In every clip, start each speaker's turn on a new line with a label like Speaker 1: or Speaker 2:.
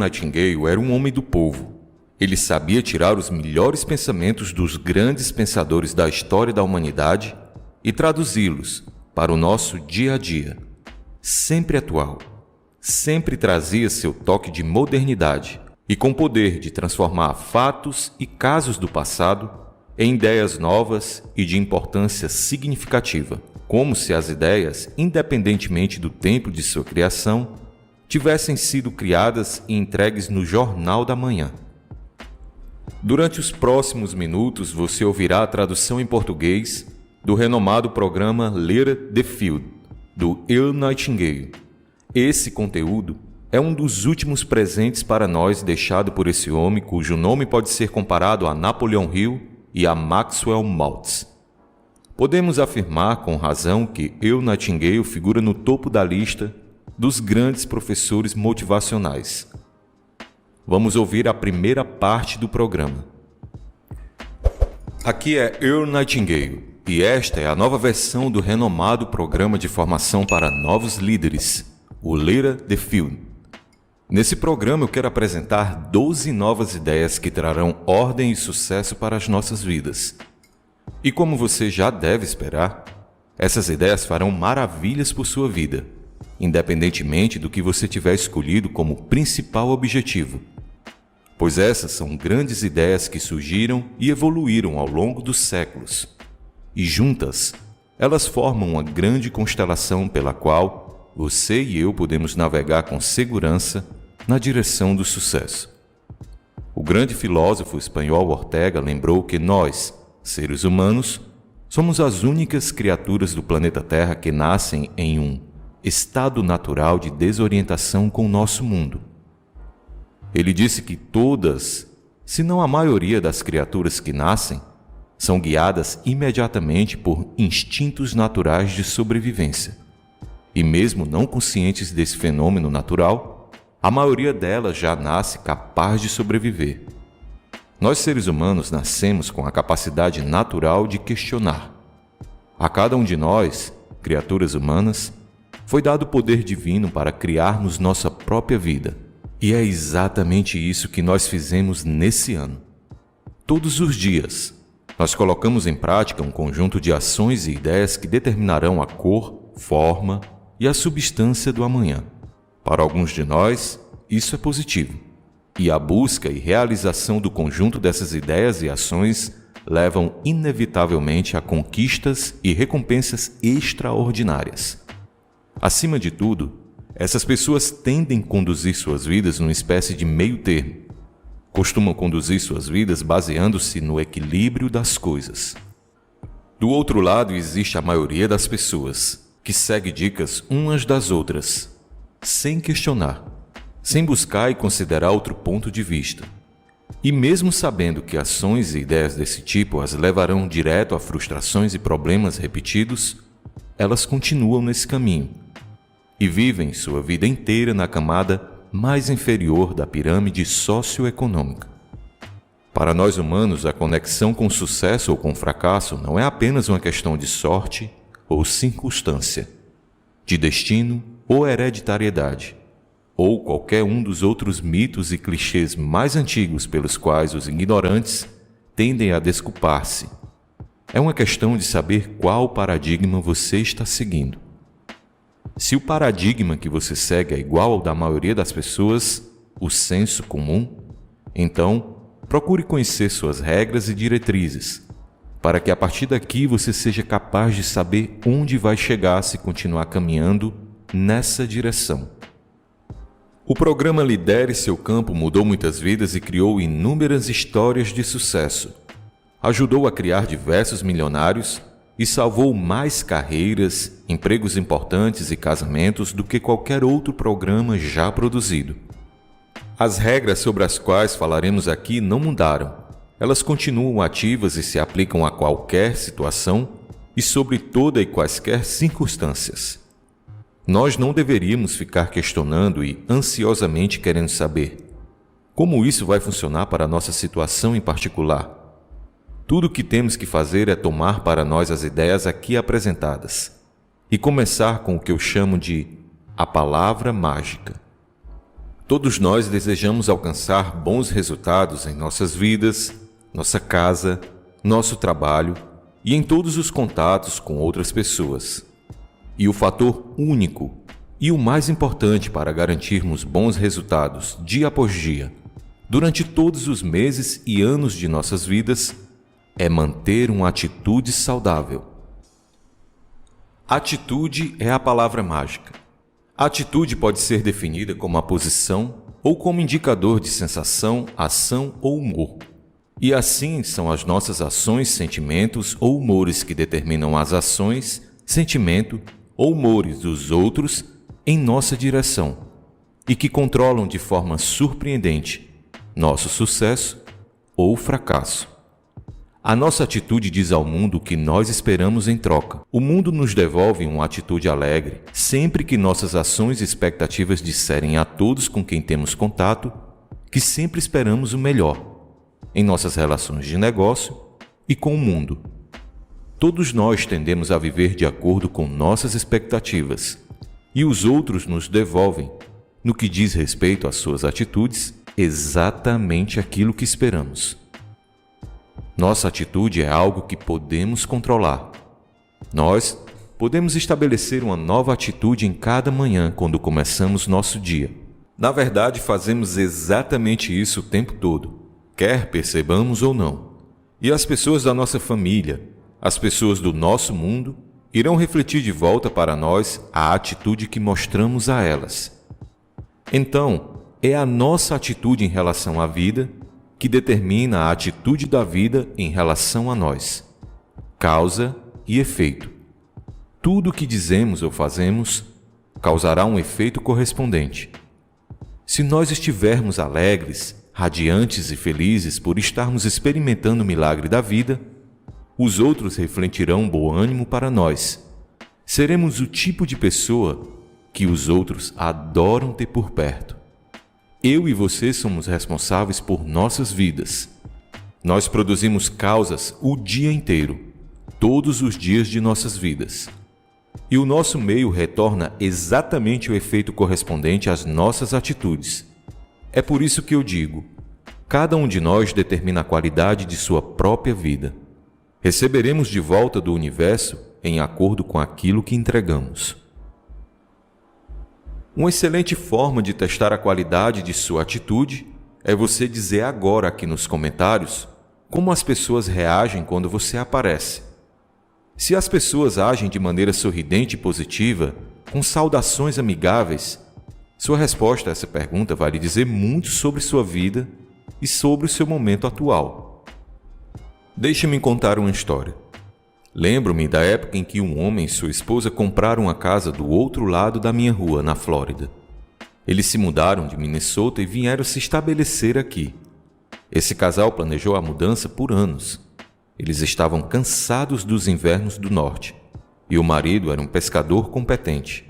Speaker 1: Nightingale era um homem do povo. Ele sabia tirar os melhores pensamentos dos grandes pensadores da história da humanidade e traduzi-los para o nosso dia a dia. Sempre atual, sempre trazia seu toque de modernidade e com poder de transformar fatos e casos do passado em ideias novas e de importância significativa, como se as ideias, independentemente do tempo de sua criação, tivessem sido criadas e entregues no Jornal da Manhã. Durante os próximos minutos, você ouvirá a tradução em português do renomado programa Letter the Field, do Earl Nightingale. Esse conteúdo é um dos últimos presentes para nós deixado por esse homem cujo nome pode ser comparado a Napoleon Hill e a Maxwell Maltz. Podemos afirmar com razão que Earl Nightingale figura no topo da lista dos grandes professores motivacionais. Vamos ouvir a primeira parte do programa. Aqui é Earl Nightingale e esta é a nova versão do renomado programa de formação para novos líderes, o Letter the Field. Nesse programa eu quero apresentar 12 novas ideias que trarão ordem e sucesso para as nossas vidas. E como você já deve esperar, essas ideias farão maravilhas por sua vida, independentemente do que você tiver escolhido como principal objetivo. Pois essas são grandes ideias que surgiram e evoluíram ao longo dos séculos. E juntas, elas formam uma grande constelação pela qual você e eu podemos navegar com segurança na direção do sucesso. O grande filósofo espanhol Ortega lembrou que nós, seres humanos, somos as únicas criaturas do planeta Terra que nascem em um estado natural de desorientação com o nosso mundo. Ele disse que todas, se não a maioria das criaturas que nascem, são guiadas imediatamente por instintos naturais de sobrevivência. E mesmo não conscientes desse fenômeno natural, a maioria delas já nasce capaz de sobreviver. Nós seres humanos nascemos com a capacidade natural de questionar. A cada um de nós, criaturas humanas, foi dado o poder divino para criarmos nossa própria vida. E é exatamente isso que nós fizemos nesse ano. Todos os dias, nós colocamos em prática um conjunto de ações e ideias que determinarão a cor, forma e a substância do amanhã. Para alguns de nós, isso é positivo. E a busca e realização do conjunto dessas ideias e ações levam inevitavelmente a conquistas e recompensas extraordinárias. Acima de tudo, essas pessoas tendem a conduzir suas vidas numa espécie de meio termo. Costumam conduzir suas vidas baseando-se no equilíbrio das coisas. Do outro lado existe a maioria das pessoas, que segue dicas umas das outras, sem questionar, sem buscar e considerar outro ponto de vista. E mesmo sabendo que ações e ideias desse tipo as levarão direto a frustrações e problemas repetidos, elas continuam nesse caminho e vivem sua vida inteira na camada mais inferior da pirâmide socioeconômica. Para nós humanos, a conexão com o sucesso ou com o fracasso não é apenas uma questão de sorte ou circunstância, de destino ou hereditariedade, ou qualquer um dos outros mitos e clichês mais antigos pelos quais os ignorantes tendem a desculpar-se. É uma questão de saber qual paradigma você está seguindo. Se o paradigma que você segue é igual ao da maioria das pessoas, o senso comum, então procure conhecer suas regras e diretrizes, para que a partir daqui você seja capaz de saber onde vai chegar se continuar caminhando nessa direção. O programa Lidere Seu Campo mudou muitas vidas e criou inúmeras histórias de sucesso. Ajudou a criar diversos milionários e salvou mais carreiras, empregos importantes e casamentos do que qualquer outro programa já produzido. As regras sobre as quais falaremos aqui não mudaram. Elas continuam ativas e se aplicam a qualquer situação e sobre toda e quaisquer circunstâncias. Nós não deveríamos ficar questionando e ansiosamente querendo saber como isso vai funcionar para a nossa situação em particular. Tudo o que temos que fazer é tomar para nós as ideias aqui apresentadas e começar com o que eu chamo de a palavra mágica. Todos nós desejamos alcançar bons resultados em nossas vidas, nossa casa, nosso trabalho e em todos os contatos com outras pessoas. E o fator único e o mais importante para garantirmos bons resultados dia após dia, durante todos os meses e anos de nossas vidas, é manter uma atitude saudável. Atitude é a palavra mágica. A atitude pode ser definida como a posição ou como indicador de sensação, ação ou humor. E assim são as nossas ações, sentimentos ou humores que determinam as ações, sentimento ou humores dos outros em nossa direção e que controlam de forma surpreendente nosso sucesso ou fracasso. A nossa atitude diz ao mundo o que nós esperamos em troca. O mundo nos devolve uma atitude alegre sempre que nossas ações e expectativas disserem a todos com quem temos contato que sempre esperamos o melhor em nossas relações de negócio e com o mundo. Todos nós tendemos a viver de acordo com nossas expectativas e os outros nos devolvem, no que diz respeito às suas atitudes, exatamente aquilo que esperamos. Nossa atitude é algo que podemos controlar. Nós podemos estabelecer uma nova atitude em cada manhã quando começamos nosso dia. Na verdade, fazemos exatamente isso o tempo todo, quer percebamos ou não. E as pessoas da nossa família, as pessoas do nosso mundo, irão refletir de volta para nós a atitude que mostramos a elas. Então, é a nossa atitude em relação à vida que determina a atitude da vida em relação a nós. Causa e efeito. Tudo o que dizemos ou fazemos causará um efeito correspondente. Se nós estivermos alegres, radiantes e felizes por estarmos experimentando o milagre da vida, os outros refletirão bom ânimo para nós. Seremos o tipo de pessoa que os outros adoram ter por perto. Eu e você somos responsáveis por nossas vidas. Nós produzimos causas o dia inteiro, todos os dias de nossas vidas. E o nosso meio retorna exatamente o efeito correspondente às nossas atitudes. É por isso que eu digo, cada um de nós determina a qualidade de sua própria vida. Receberemos de volta do universo em acordo com aquilo que entregamos. Uma excelente forma de testar a qualidade de sua atitude é você dizer agora aqui nos comentários como as pessoas reagem quando você aparece. Se as pessoas agem de maneira sorridente e positiva, com saudações amigáveis, sua resposta a essa pergunta vai lhe dizer muito sobre sua vida e sobre o seu momento atual. Deixe-me contar uma história. Lembro-me da época em que um homem e sua esposa compraram uma casa do outro lado da minha rua, na Flórida. Eles se mudaram de Minnesota e vieram se estabelecer aqui. Esse casal planejou a mudança por anos. Eles estavam cansados dos invernos do norte, e o marido era um pescador competente.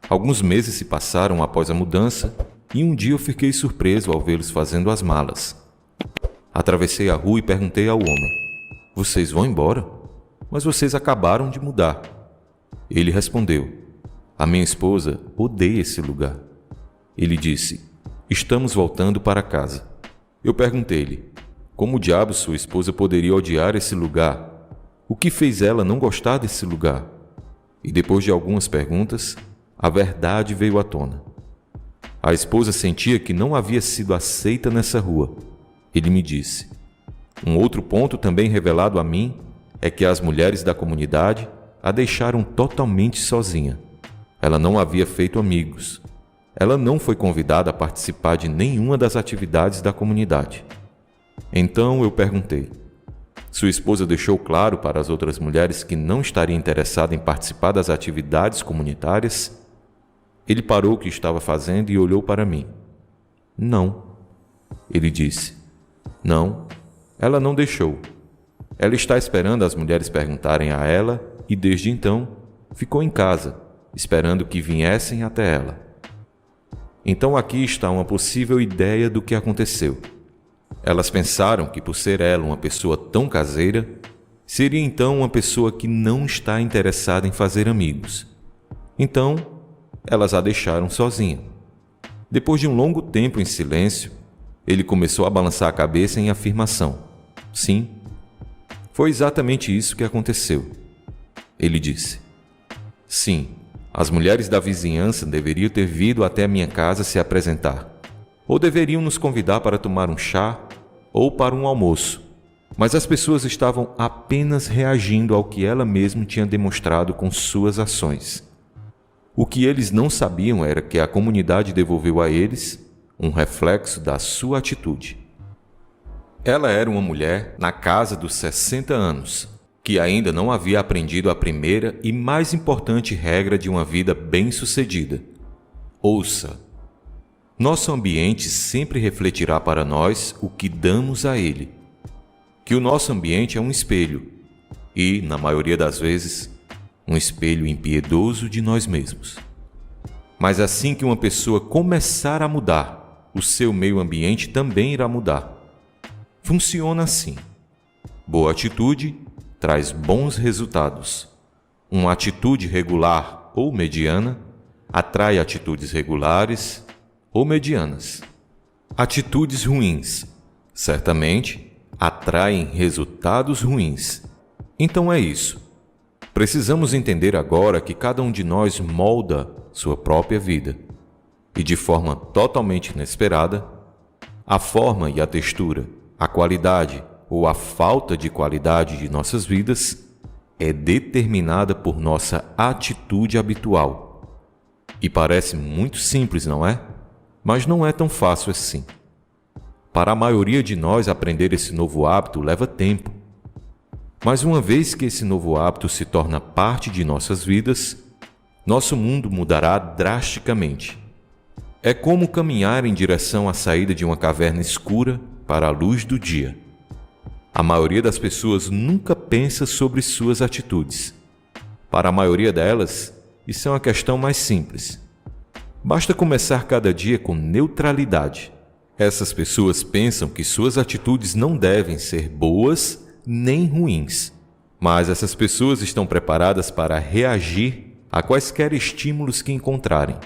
Speaker 1: Alguns meses se passaram após a mudança, e um dia eu fiquei surpreso ao vê-los fazendo as malas. Atravessei a rua e perguntei ao homem: "Vocês vão embora? Mas vocês acabaram de mudar." Ele respondeu: "A minha esposa odeia esse lugar." Ele disse: "Estamos voltando para casa." Eu perguntei-lhe: "Como diabo sua esposa poderia odiar esse lugar? O que fez ela não gostar desse lugar?" E depois de algumas perguntas, a verdade veio à tona. A esposa sentia que não havia sido aceita nessa rua. Ele me disse: "Um outro ponto também revelado a mim é que as mulheres da comunidade a deixaram totalmente sozinha. Ela não havia feito amigos. Ela não foi convidada a participar de nenhuma das atividades da comunidade." Então eu perguntei: "Sua esposa deixou claro para as outras mulheres que não estaria interessada em participar das atividades comunitárias?" Ele parou o que estava fazendo e olhou para mim. "Não." Ele disse: "Não, ela não deixou. Ela está esperando as mulheres perguntarem a ela e, desde então, ficou em casa, esperando que viessem até ela." Então aqui está uma possível ideia do que aconteceu. Elas pensaram que, por ser ela uma pessoa tão caseira, seria então uma pessoa que não está interessada em fazer amigos. Então, elas a deixaram sozinha. Depois de um longo tempo em silêncio, ele começou a balançar a cabeça em afirmação. Sim, foi exatamente isso que aconteceu. Ele disse: sim, as mulheres da vizinhança deveriam ter vindo até a minha casa se apresentar, ou deveriam nos convidar para tomar um chá ou para um almoço, mas as pessoas estavam apenas reagindo ao que ela mesma tinha demonstrado com suas ações. O que eles não sabiam era que a comunidade devolveu a eles um reflexo da sua atitude. Ela era uma mulher na casa dos 60 anos, que ainda não havia aprendido a primeira e mais importante regra de uma vida bem-sucedida. Ouça. Nosso ambiente sempre refletirá para nós o que damos a ele. Que o nosso ambiente é um espelho e, na maioria das vezes, um espelho impiedoso de nós mesmos. Mas assim que uma pessoa começar a mudar, o seu meio ambiente também irá mudar. Funciona assim. Boa atitude traz bons resultados. Uma atitude regular ou mediana atrai atitudes regulares ou medianas. Atitudes ruins, certamente, atraem resultados ruins. Então é isso. Precisamos entender agora que cada um de nós molda sua própria vida. E de forma totalmente inesperada, a forma e a textura, a qualidade ou a falta de qualidade de nossas vidas é determinada por nossa atitude habitual. E parece muito simples, não é? Mas não é tão fácil assim. Para a maioria de nós, aprender esse novo hábito leva tempo. Mas uma vez que esse novo hábito se torna parte de nossas vidas, nosso mundo mudará drasticamente. É como caminhar em direção à saída de uma caverna escura para a luz do dia. A maioria das pessoas nunca pensa sobre suas atitudes. Para a maioria delas, isso é uma questão mais simples. Basta começar cada dia com neutralidade. Essas pessoas pensam que suas atitudes não devem ser boas nem ruins, mas essas pessoas estão preparadas para reagir a quaisquer estímulos que encontrarem.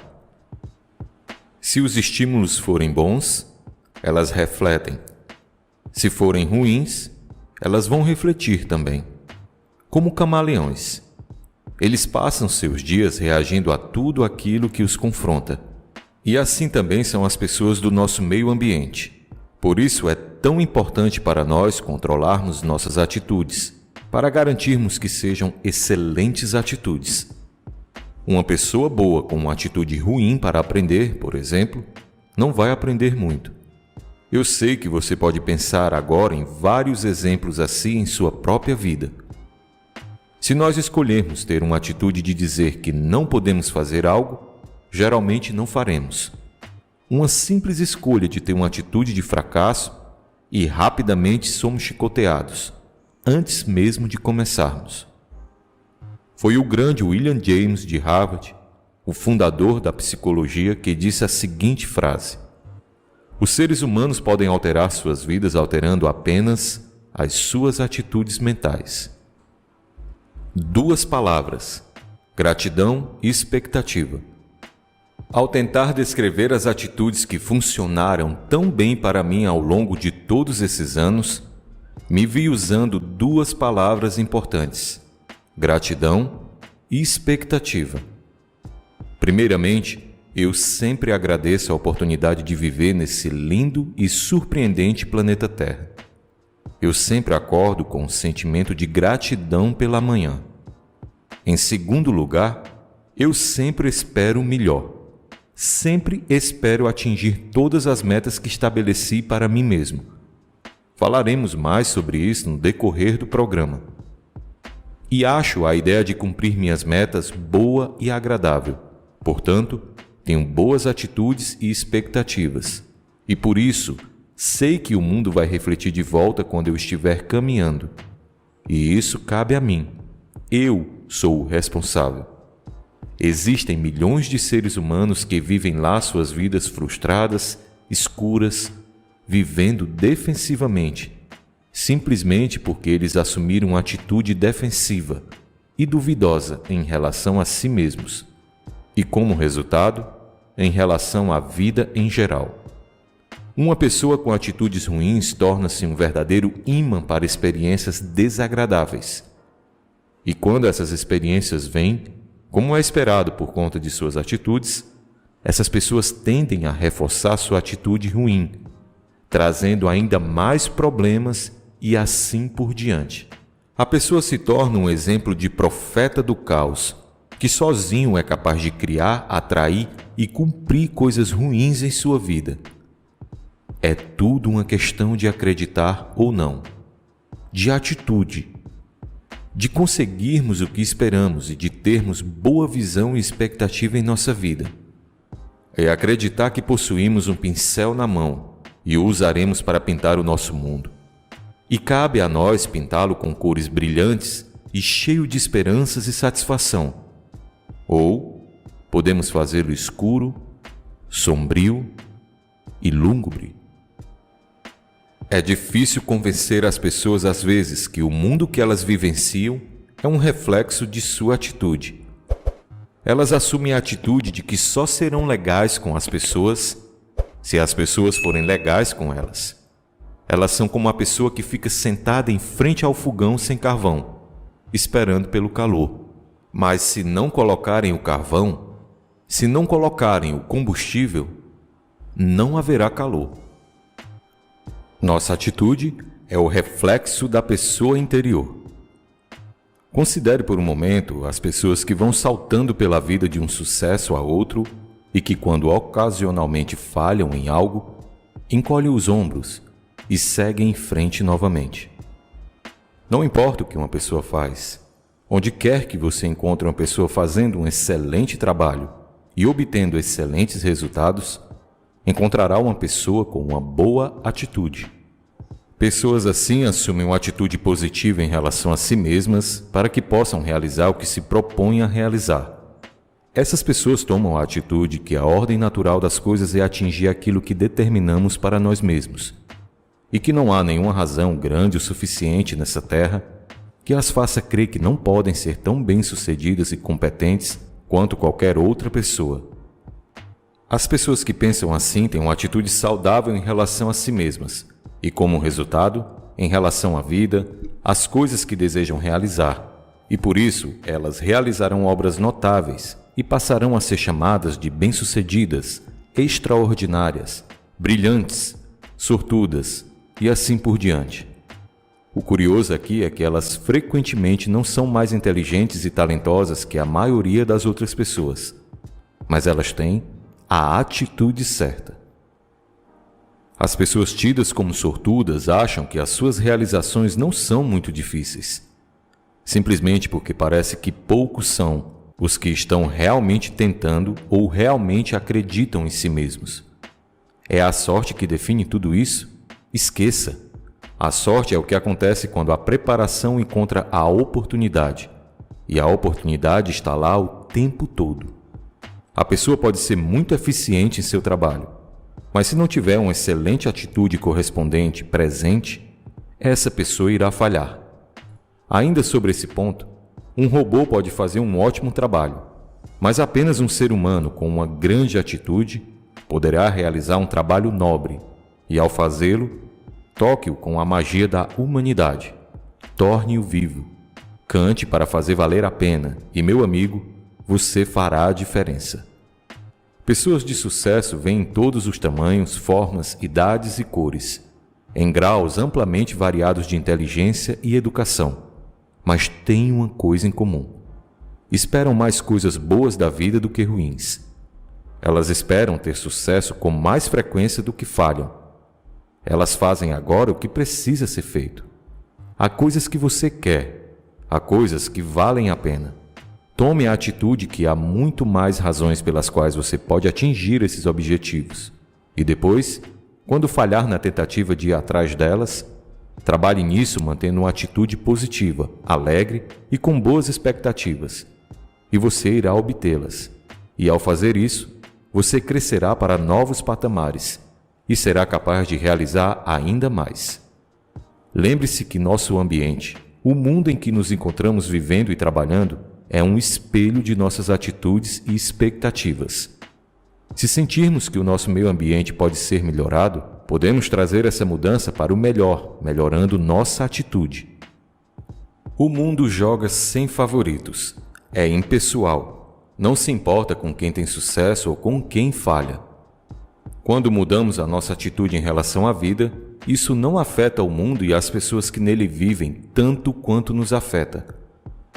Speaker 1: Se os estímulos forem bons, elas refletem. Se forem ruins, elas vão refletir também. Como camaleões, eles passam seus dias reagindo a tudo aquilo que os confronta. E assim também são as pessoas do nosso meio ambiente. Por isso é tão importante para nós controlarmos nossas atitudes, para garantirmos que sejam excelentes atitudes. Uma pessoa boa com uma atitude ruim para aprender, por exemplo, não vai aprender muito. Eu sei que você pode pensar agora em vários exemplos assim em sua própria vida. Se nós escolhermos ter uma atitude de dizer que não podemos fazer algo, geralmente não faremos. Uma simples escolha de ter uma atitude de fracasso e rapidamente somos chicoteados, antes mesmo de começarmos. Foi o grande William James de Harvard, o fundador da psicologia, que disse a seguinte frase: os seres humanos podem alterar suas vidas alterando apenas as suas atitudes mentais. 2 palavras: gratidão e expectativa. Ao tentar descrever as atitudes que funcionaram tão bem para mim ao longo de todos esses anos, me vi usando 2 palavras importantes: gratidão e expectativa. Primeiramente, eu sempre agradeço a oportunidade de viver nesse lindo e surpreendente planeta Terra. Eu sempre acordo com um sentimento de gratidão pela manhã. Em segundo lugar, eu sempre espero o melhor. Sempre espero atingir todas as metas que estabeleci para mim mesmo. Falaremos mais sobre isso no decorrer do programa. E acho a ideia de cumprir minhas metas boa e agradável. Portanto, tenho boas atitudes e expectativas. E por isso, sei que o mundo vai refletir de volta quando eu estiver caminhando. E isso cabe a mim. Eu sou o responsável. Existem milhões de seres humanos que vivem lá suas vidas frustradas, escuras, vivendo defensivamente, simplesmente porque eles assumiram uma atitude defensiva e duvidosa em relação a si mesmos. E como resultado, em relação à vida em geral. Uma pessoa com atitudes ruins torna-se um verdadeiro imã para experiências desagradáveis. E quando essas experiências vêm, como é esperado por conta de suas atitudes, essas pessoas tendem a reforçar sua atitude ruim, trazendo ainda mais problemas e assim por diante. A pessoa se torna um exemplo de profeta do caos, que sozinho é capaz de criar, atrair e cumprir coisas ruins em sua vida. É tudo uma questão de acreditar ou não, de atitude, de conseguirmos o que esperamos e de termos boa visão e expectativa em nossa vida. É acreditar que possuímos um pincel na mão e o usaremos para pintar o nosso mundo. E cabe a nós pintá-lo com cores brilhantes e cheio de esperanças e satisfação. Ou podemos fazê-lo escuro, sombrio e lúgubre. É difícil convencer as pessoas às vezes que o mundo que elas vivenciam é um reflexo de sua atitude. Elas assumem a atitude de que só serão legais com as pessoas se as pessoas forem legais com elas. Elas são como a pessoa que fica sentada em frente ao fogão sem carvão, esperando pelo calor. Mas se não colocarem o carvão, se não colocarem o combustível, não haverá calor. Nossa atitude é o reflexo da pessoa interior. Considere por um momento as pessoas que vão saltando pela vida de um sucesso a outro e que, quando ocasionalmente falham em algo, encolhem os ombros e seguem em frente novamente. Não importa o que uma pessoa faz, onde quer que você encontre uma pessoa fazendo um excelente trabalho e obtendo excelentes resultados, encontrará uma pessoa com uma boa atitude. Pessoas assim assumem uma atitude positiva em relação a si mesmas para que possam realizar o que se propõem a realizar. Essas pessoas tomam a atitude que a ordem natural das coisas é atingir aquilo que determinamos para nós mesmos, e que não há nenhuma razão grande o suficiente nessa terra que as faça crer que não podem ser tão bem-sucedidas e competentes quanto qualquer outra pessoa. As pessoas que pensam assim têm uma atitude saudável em relação a si mesmas e, como resultado, em relação à vida, às coisas que desejam realizar, e por isso elas realizarão obras notáveis e passarão a ser chamadas de bem-sucedidas, extraordinárias, brilhantes, sortudas e assim por diante. O curioso aqui é que elas frequentemente não são mais inteligentes e talentosas que a maioria das outras pessoas, mas elas têm a atitude certa. As pessoas tidas como sortudas acham que as suas realizações não são muito difíceis, simplesmente porque parece que poucos são os que estão realmente tentando ou realmente acreditam em si mesmos. É a sorte que define tudo isso? Esqueça! A sorte é o que acontece quando a preparação encontra a oportunidade, e a oportunidade está lá o tempo todo. A pessoa pode ser muito eficiente em seu trabalho, mas se não tiver uma excelente atitude correspondente presente, essa pessoa irá falhar. Ainda sobre esse ponto, um robô pode fazer um ótimo trabalho, mas apenas um ser humano com uma grande atitude poderá realizar um trabalho nobre e, ao fazê-lo, toque-o com a magia da humanidade. Torne-o vivo. Cante para fazer valer a pena e, meu amigo, você fará a diferença. Pessoas de sucesso vêm em todos os tamanhos, formas, idades e cores, em graus amplamente variados de inteligência e educação, mas têm uma coisa em comum: esperam mais coisas boas da vida do que ruins. Elas esperam ter sucesso com mais frequência do que falham. Elas fazem agora o que precisa ser feito. Há coisas que você quer, há coisas que valem a pena. Tome a atitude que há muito mais razões pelas quais você pode atingir esses objetivos. E depois, quando falhar na tentativa de ir atrás delas, trabalhe nisso mantendo uma atitude positiva, alegre e com boas expectativas. E você irá obtê-las. E ao fazer isso, você crescerá para novos patamares e será capaz de realizar ainda mais. Lembre-se que nosso ambiente, o mundo em que nos encontramos vivendo e trabalhando, é um espelho de nossas atitudes e expectativas. Se sentirmos que o nosso meio ambiente pode ser melhorado, podemos trazer essa mudança para o melhor, melhorando nossa atitude. O mundo joga sem favoritos. É impessoal. Não se importa com quem tem sucesso ou com quem falha. Quando mudamos a nossa atitude em relação à vida, isso não afeta o mundo e as pessoas que nele vivem tanto quanto nos afeta.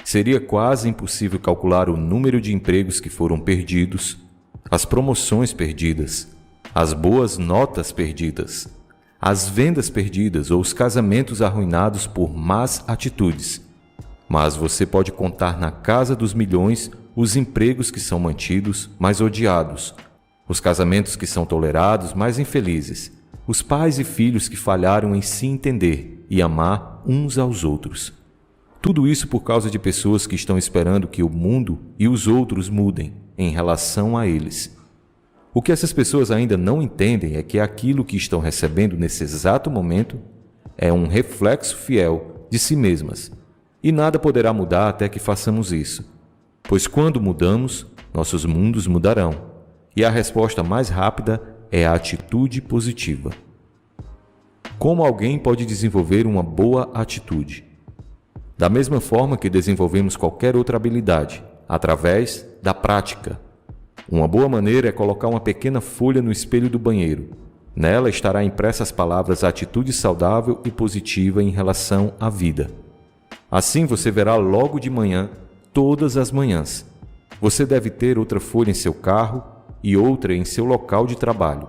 Speaker 1: Seria quase impossível calcular o número de empregos que foram perdidos, as promoções perdidas, as boas notas perdidas, as vendas perdidas ou os casamentos arruinados por más atitudes. Mas você pode contar na casa dos milhões os empregos que são mantidos, mas odiados, os casamentos que são tolerados, mas infelizes, os pais e filhos que falharam em se entender e amar uns aos outros. Tudo isso por causa de pessoas que estão esperando que o mundo e os outros mudem em relação a eles. O que essas pessoas ainda não entendem é que aquilo que estão recebendo nesse exato momento é um reflexo fiel de si mesmas, e nada poderá mudar até que façamos isso, pois quando mudamos, nossos mundos mudarão, e a resposta mais rápida é a atitude positiva. Como alguém pode desenvolver uma boa atitude? Da mesma forma que desenvolvemos qualquer outra habilidade, através da prática. Uma boa maneira é colocar uma pequena folha no espelho do banheiro. Nela estará impressa as palavras atitude saudável e positiva em relação à vida. Assim você verá logo de manhã, todas as manhãs. Você deve ter outra folha em seu carro e outra em seu local de trabalho.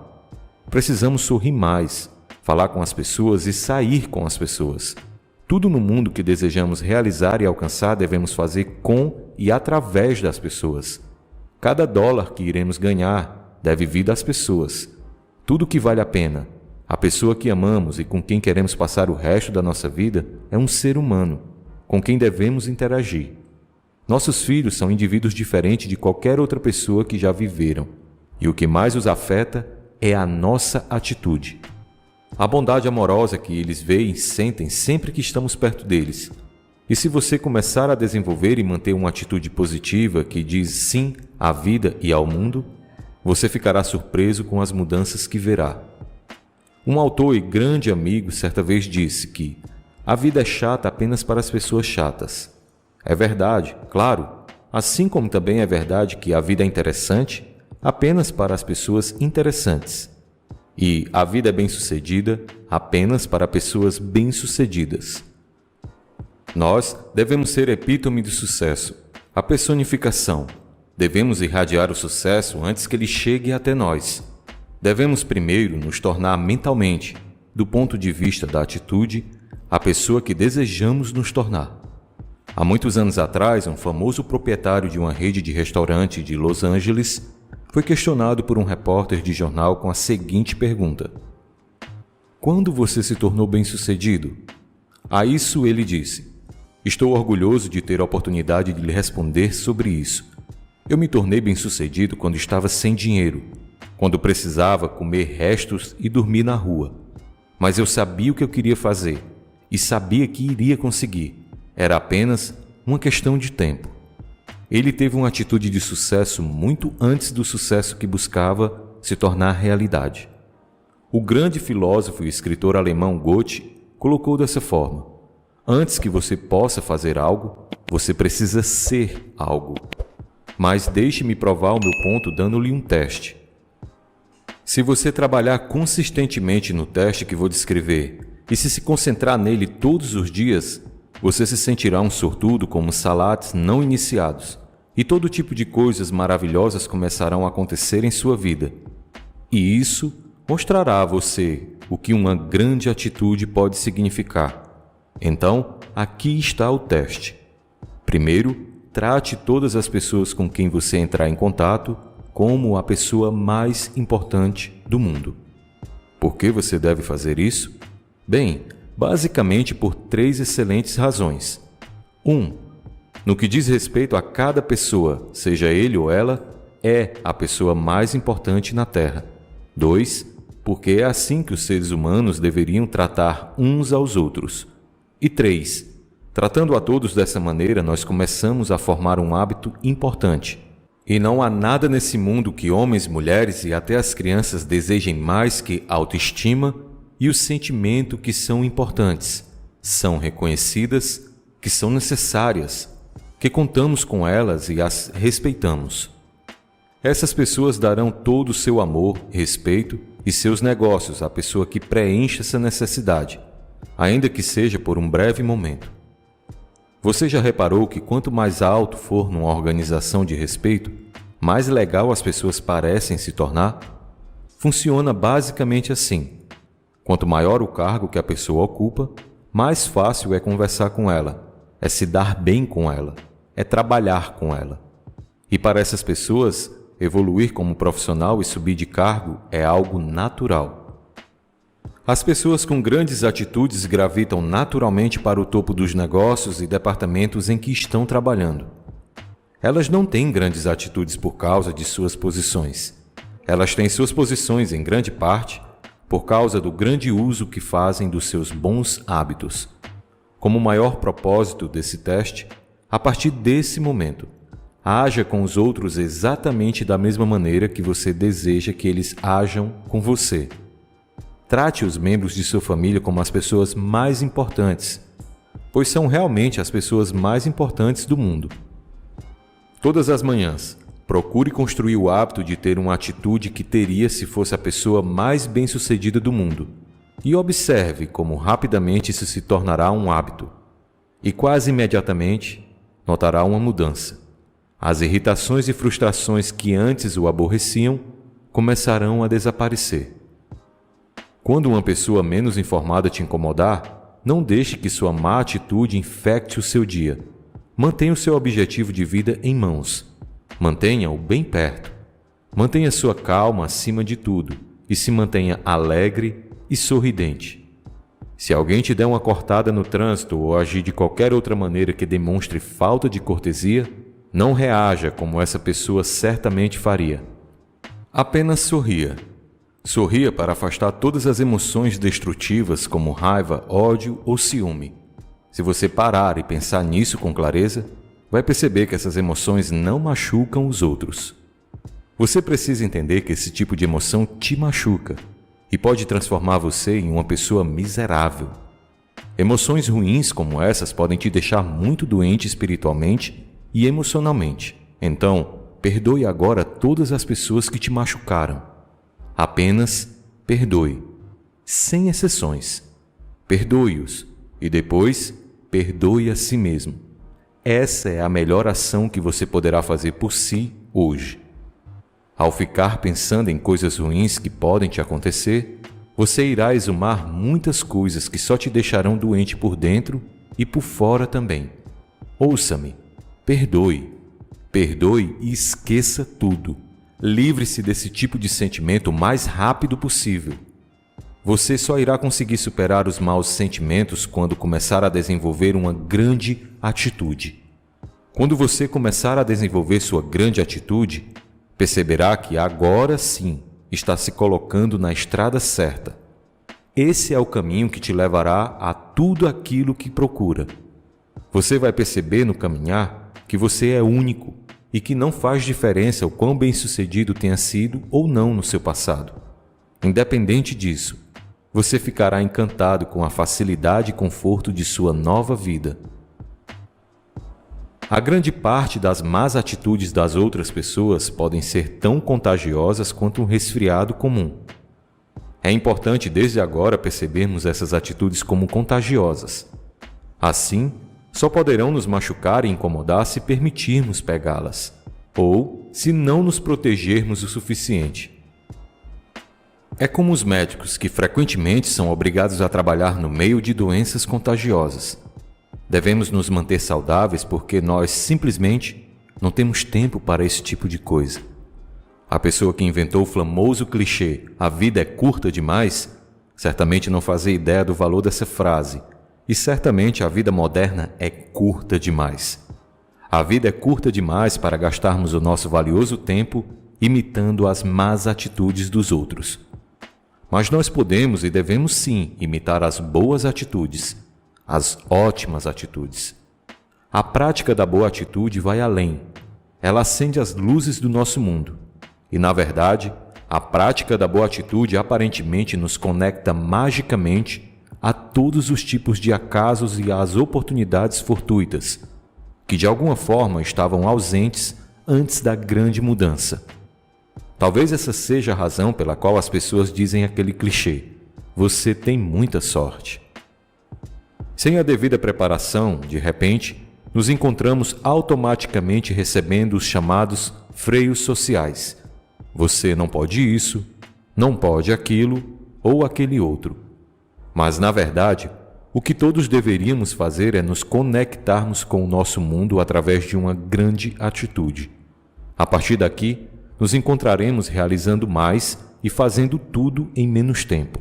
Speaker 1: Precisamos sorrir mais, falar com as pessoas e sair com as pessoas. Tudo no mundo que desejamos realizar e alcançar devemos fazer com e através das pessoas. Cada dólar que iremos ganhar deve vir das pessoas. Tudo que vale a pena, a pessoa que amamos e com quem queremos passar o resto da nossa vida é um ser humano, com quem devemos interagir. Nossos filhos são indivíduos diferentes de qualquer outra pessoa que já viveram, e o que mais os afeta é a nossa atitude. A bondade amorosa que eles veem e sentem sempre que estamos perto deles. E se você começar a desenvolver e manter uma atitude positiva que diz sim à vida e ao mundo, você ficará surpreso com as mudanças que verá. Um autor e grande amigo certa vez disse que a vida é chata apenas para as pessoas chatas. É verdade, claro, assim como também é verdade que a vida é interessante apenas para as pessoas interessantes. E a vida é bem-sucedida apenas para pessoas bem-sucedidas. Nós devemos ser epítome de sucesso, a personificação. Devemos irradiar o sucesso antes que ele chegue até nós. Devemos primeiro nos tornar mentalmente, do ponto de vista da atitude, a pessoa que desejamos nos tornar. Há muitos anos atrás, um famoso proprietário de uma rede de restaurante de Los Angeles foi questionado por um repórter de jornal com a seguinte pergunta: quando você se tornou bem-sucedido? A isso ele disse: estou orgulhoso de ter a oportunidade de lhe responder sobre isso. Eu me tornei bem-sucedido quando estava sem dinheiro, quando precisava comer restos e dormir na rua. Mas eu sabia o que eu queria fazer e sabia que iria conseguir. Era apenas uma questão de tempo. Ele teve uma atitude de sucesso muito antes do sucesso que buscava se tornar realidade. O grande filósofo e escritor alemão Goethe colocou dessa forma: antes que você possa fazer algo, você precisa ser algo. Mas deixe-me provar o meu ponto dando-lhe um teste. Se você trabalhar consistentemente no teste que vou descrever e se concentrar nele todos os dias, você se sentirá um sortudo como salates não iniciados, e todo tipo de coisas maravilhosas começarão a acontecer em sua vida. E isso mostrará a você o que uma grande atitude pode significar. Então, aqui está o teste. Primeiro, trate todas as pessoas com quem você entrar em contato como a pessoa mais importante do mundo. Por que você deve fazer isso? Bem, basicamente por 3 excelentes razões. 1. No que diz respeito a cada pessoa, seja ele ou ela, é a pessoa mais importante na Terra. 2. Porque é assim que os seres humanos deveriam tratar uns aos outros. E 3. Tratando a todos dessa maneira, nós começamos a formar um hábito importante. E não há nada nesse mundo que homens, mulheres e até as crianças desejem mais que autoestima e o sentimento que são importantes, são reconhecidas, que são necessárias, que contamos com elas e as respeitamos. Essas pessoas darão todo o seu amor, respeito e seus negócios à pessoa que preenche essa necessidade, ainda que seja por um breve momento. Você já reparou que quanto mais alto for numa organização de respeito, mais legal as pessoas parecem se tornar? Funciona basicamente assim. Quanto maior o cargo que a pessoa ocupa, mais fácil é conversar com ela, é se dar bem com ela, é trabalhar com ela. E para essas pessoas, evoluir como profissional e subir de cargo é algo natural. As pessoas com grandes atitudes gravitam naturalmente para o topo dos negócios e departamentos em que estão trabalhando. Elas não têm grandes atitudes por causa de suas posições. Elas têm suas posições, em grande parte, por causa do grande uso que fazem dos seus bons hábitos. Como maior propósito desse teste, a partir desse momento, haja com os outros exatamente da mesma maneira que você deseja que eles hajam com você. Trate os membros de sua família como as pessoas mais importantes, pois são realmente as pessoas mais importantes do mundo. Todas as manhãs, procure construir o hábito de ter uma atitude que teria se fosse a pessoa mais bem-sucedida do mundo, e observe como rapidamente isso se tornará um hábito. E quase imediatamente, notará uma mudança. As irritações e frustrações que antes o aborreciam começarão a desaparecer. Quando uma pessoa menos informada te incomodar, não deixe que sua má atitude infecte o seu dia. Mantenha o seu objetivo de vida em mãos. Mantenha-o bem perto. Mantenha sua calma acima de tudo e se mantenha alegre e sorridente. Se alguém te der uma cortada no trânsito ou agir de qualquer outra maneira que demonstre falta de cortesia, não reaja como essa pessoa certamente faria. Apenas sorria. Sorria para afastar todas as emoções destrutivas como raiva, ódio ou ciúme. Se você parar e pensar nisso com clareza, vai perceber que essas emoções não machucam os outros. Você precisa entender que esse tipo de emoção te machuca e pode transformar você em uma pessoa miserável. Emoções ruins como essas podem te deixar muito doente espiritualmente e emocionalmente. Então, perdoe agora todas as pessoas que te machucaram. Apenas perdoe, sem exceções. Perdoe-os e depois perdoe a si mesmo. Essa é a melhor ação que você poderá fazer por si hoje. Ao ficar pensando em coisas ruins que podem te acontecer, você irá exumar muitas coisas que só te deixarão doente por dentro e por fora também. Ouça-me, perdoe. Perdoe e esqueça tudo. Livre-se desse tipo de sentimento o mais rápido possível. Você só irá conseguir superar os maus sentimentos quando começar a desenvolver uma grande atitude. Quando você começar a desenvolver sua grande atitude, perceberá que agora sim está se colocando na estrada certa. Esse é o caminho que te levará a tudo aquilo que procura. Você vai perceber no caminhar que você é único e que não faz diferença o quão bem-sucedido tenha sido ou não no seu passado. Independente disso, você ficará encantado com a facilidade e conforto de sua nova vida. A grande parte das más atitudes das outras pessoas podem ser tão contagiosas quanto um resfriado comum. É importante desde agora percebermos essas atitudes como contagiosas. Assim, só poderão nos machucar e incomodar se permitirmos pegá-las, ou se não nos protegermos o suficiente. É como os médicos que frequentemente são obrigados a trabalhar no meio de doenças contagiosas. Devemos nos manter saudáveis porque nós simplesmente não temos tempo para esse tipo de coisa. A pessoa que inventou o famoso clichê "a vida é curta demais" certamente não fazia ideia do valor dessa frase. E certamente a vida moderna é curta demais. A vida é curta demais para gastarmos o nosso valioso tempo imitando as más atitudes dos outros. Mas nós podemos e devemos sim imitar as boas atitudes, as ótimas atitudes. A prática da boa atitude vai além. ela acende as luzes do nosso mundo. E, na verdade, a prática da boa atitude aparentemente nos conecta magicamente a todos os tipos de acasos e às oportunidades fortuitas, que de alguma forma estavam ausentes antes da grande mudança. Talvez essa seja a razão pela qual as pessoas dizem aquele clichê: você tem muita sorte. Sem a devida preparação, de repente, nos encontramos automaticamente recebendo os chamados freios sociais. Você não pode isso, não pode aquilo ou aquele outro. Mas, na verdade, o que todos deveríamos fazer é nos conectarmos com o nosso mundo através de uma grande atitude. A partir daqui, nos encontraremos realizando mais e fazendo tudo em menos tempo.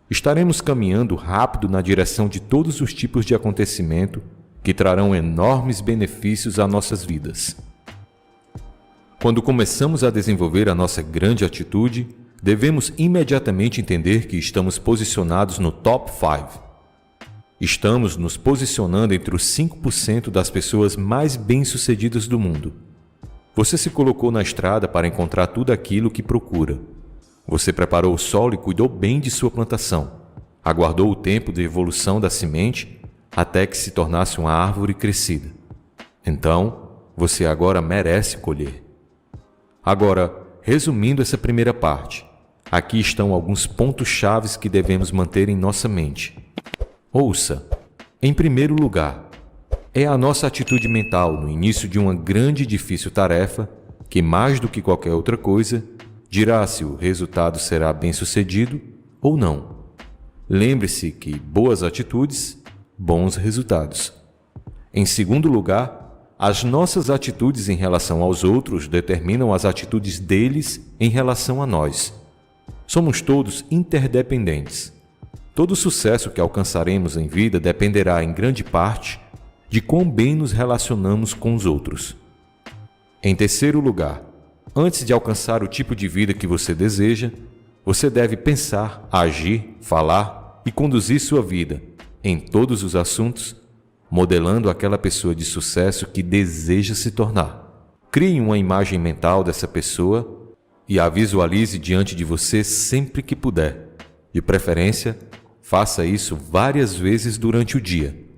Speaker 1: Estaremos caminhando rápido na direção de todos os tipos de acontecimento que trarão enormes benefícios a nossas vidas. Quando começamos a desenvolver a nossa grande atitude, devemos imediatamente entender que estamos posicionados no top 5. Estamos nos posicionando entre os 5% das pessoas mais bem-sucedidas do mundo. Você se colocou na estrada para encontrar tudo aquilo que procura. Você preparou o solo e cuidou bem de sua plantação. Aguardou o tempo de evolução da semente até que se tornasse uma árvore crescida. Então, você agora merece colher. Agora, resumindo essa primeira parte, aqui estão alguns pontos chaves que devemos manter em nossa mente. Ouça. Em primeiro lugar, é a nossa atitude mental no início de uma grande e difícil tarefa que, mais do que qualquer outra coisa, dirá se o resultado será bem-sucedido ou não. Lembre-se que boas atitudes, bons resultados. Em segundo lugar, as nossas atitudes em relação aos outros determinam as atitudes deles em relação a nós. Somos todos interdependentes. Todo sucesso que alcançaremos em vida dependerá, em grande parte, de quão bem nos relacionamos com os outros. Em terceiro lugar, antes de alcançar o tipo de vida que você deseja, você deve pensar, agir, falar e conduzir sua vida, em todos os assuntos, modelando aquela pessoa de sucesso que deseja se tornar. Crie uma imagem mental dessa pessoa e a visualize diante de você sempre que puder. De preferência, faça isso várias vezes durante o dia.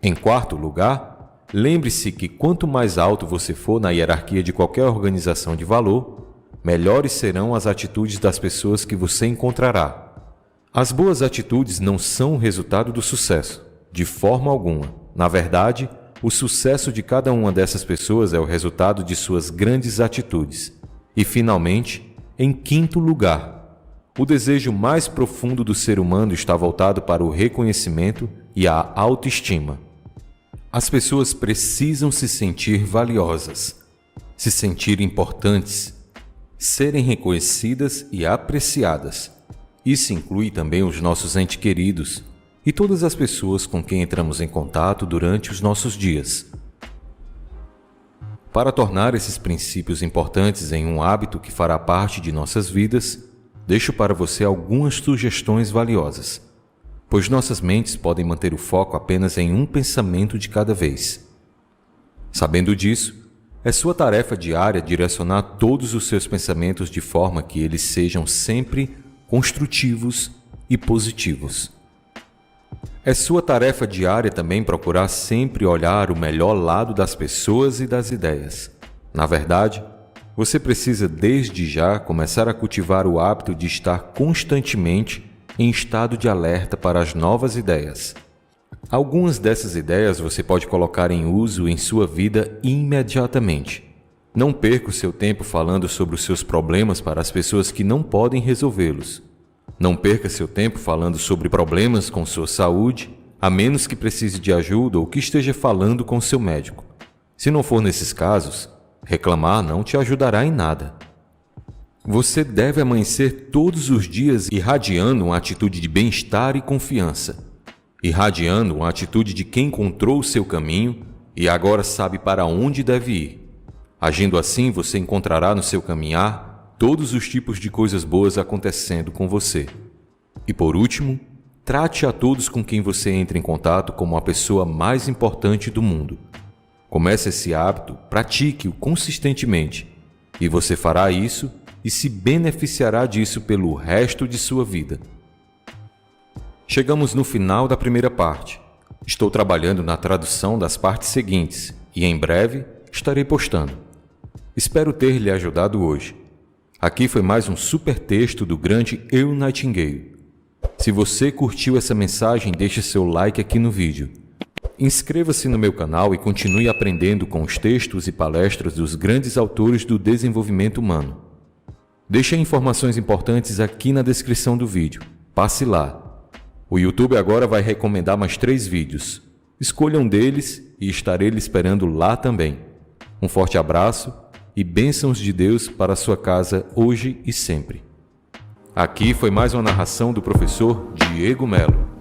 Speaker 1: Em quarto lugar, lembre-se que quanto mais alto você for na hierarquia de qualquer organização de valor, melhores serão as atitudes das pessoas que você encontrará. As boas atitudes não são o resultado do sucesso, de forma alguma. Na verdade, o sucesso de cada uma dessas pessoas é o resultado de suas grandes atitudes. E, finalmente, em quinto lugar, o desejo mais profundo do ser humano está voltado para o reconhecimento e a autoestima. As pessoas precisam se sentir valiosas, se sentir importantes, serem reconhecidas e apreciadas. Isso inclui também os nossos entes queridos e todas as pessoas com quem entramos em contato durante os nossos dias. Para tornar esses princípios importantes em um hábito que fará parte de nossas vidas, deixo para você algumas sugestões valiosas, pois nossas mentes podem manter o foco apenas em um pensamento de cada vez. Sabendo disso, é sua tarefa diária direcionar todos os seus pensamentos de forma que eles sejam sempre construtivos e positivos. É sua tarefa diária também procurar sempre olhar o melhor lado das pessoas e das ideias. Na verdade, você precisa desde já começar a cultivar o hábito de estar constantemente em estado de alerta para as novas ideias. Algumas dessas ideias você pode colocar em uso em sua vida imediatamente. Não perca o seu tempo falando sobre os seus problemas para as pessoas que não podem resolvê-los. Não perca seu tempo falando sobre problemas com sua saúde, a menos que precise de ajuda ou que esteja falando com seu médico. Se não for nesses casos, reclamar não te ajudará em nada. Você deve amanhecer todos os dias irradiando uma atitude de bem-estar e confiança, irradiando uma atitude de quem encontrou o seu caminho e agora sabe para onde deve ir. Agindo assim, você encontrará no seu caminhar todos os tipos de coisas boas acontecendo com você. E por último, trate a todos com quem você entra em contato como a pessoa mais importante do mundo. Comece esse hábito, pratique-o consistentemente, e você fará isso e se beneficiará disso pelo resto de sua vida. Chegamos no final da primeira parte. Estou trabalhando na tradução das partes seguintes e em breve estarei postando. Espero ter lhe ajudado hoje. Aqui foi mais um super texto do grande Earl Nightingale. Se você curtiu essa mensagem, deixe seu like aqui no vídeo. Inscreva-se no meu canal e continue aprendendo com os textos e palestras dos grandes autores do desenvolvimento humano. Deixei informações importantes aqui na descrição do vídeo. Passe lá. O YouTube agora vai recomendar mais 3 vídeos. Escolha um deles e estarei lhe esperando lá também. Um forte abraço e bênçãos de Deus para a sua casa hoje e sempre. Aqui foi mais uma narração do professor Diego Melo.